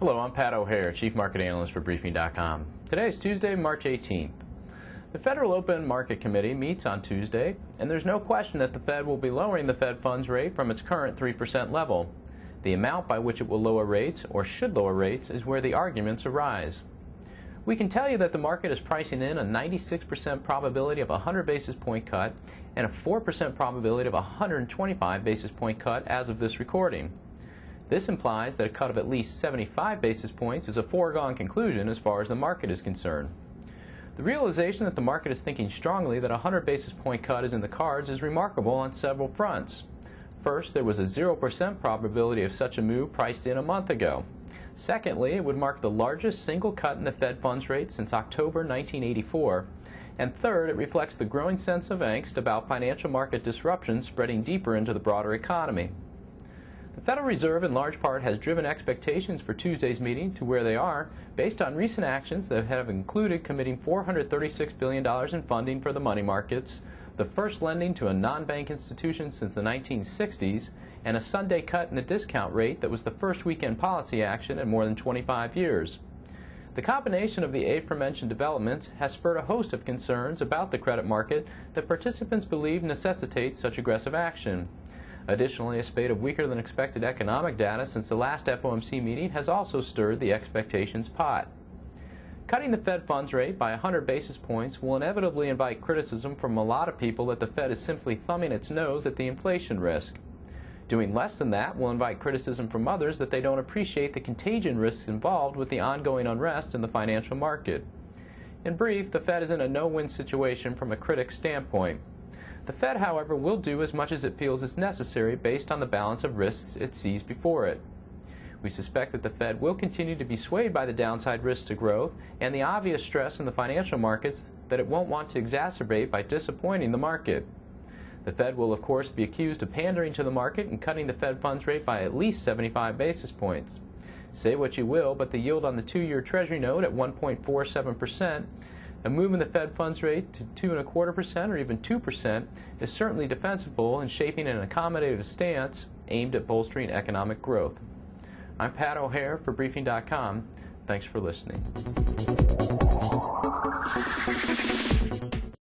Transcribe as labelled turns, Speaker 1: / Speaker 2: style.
Speaker 1: Hello, I'm Pat O'Hare, Chief Market Analyst for Briefing.com. Today is Tuesday, March 18th. The Federal Open Market Committee meets on Tuesday, and there's no question that the Fed will be lowering the Fed funds rate from its current 3% level. The amount by which it will lower rates, or should lower rates, is where the arguments arise. We can tell you that the market is pricing in a 96% probability of a 100 basis point cut and a 4% probability of a 125 basis point cut as of this recording. This implies that a cut of at least 75 basis points is a foregone conclusion as far as the market is concerned. The realization that the market is thinking strongly that a 100 basis point cut is in the cards is remarkable on several fronts. First, there was a 0% probability of such a move priced in a month ago. Secondly, it would mark the largest single cut in the Fed funds rate since October 1984. And third, it reflects the growing sense of angst about financial market disruption spreading deeper into the broader economy. The Federal Reserve in large part has driven expectations for Tuesday's meeting to where they are based on recent actions that have included committing $436 billion in funding for the money markets, the first lending to a non-bank institution since the 1960s, and a Sunday cut in the discount rate that was the first weekend policy action in more than 25 years. The combination of the aforementioned developments has spurred a host of concerns about the credit market that participants believe necessitates such aggressive action. Additionally, a spate of weaker than expected economic data since the last FOMC meeting has also stirred the expectations pot. Cutting the Fed funds rate by 100 basis points will inevitably invite criticism from a lot of people that the Fed is simply thumbing its nose at the inflation risk. Doing less than that will invite criticism from others that they don't appreciate the contagion risks involved with the ongoing unrest in the financial market. In brief, the Fed is in a no-win situation from a critic's standpoint. The Fed, however, will do as much as it feels is necessary based on the balance of risks it sees before it. We suspect that the Fed will continue to be swayed by the downside risks to growth and the obvious stress in the financial markets that it won't want to exacerbate by disappointing the market. The Fed will, of course, be accused of pandering to the market and cutting the Fed funds rate by at least 75 basis points. Say what you will, but the yield on the 2-year Treasury note at 1.47%, a move in the Fed funds rate to 2.25% or even 2% is certainly defensible in shaping an accommodative stance aimed at bolstering economic growth. I'm Pat O'Hare for Briefing.com. Thanks for listening.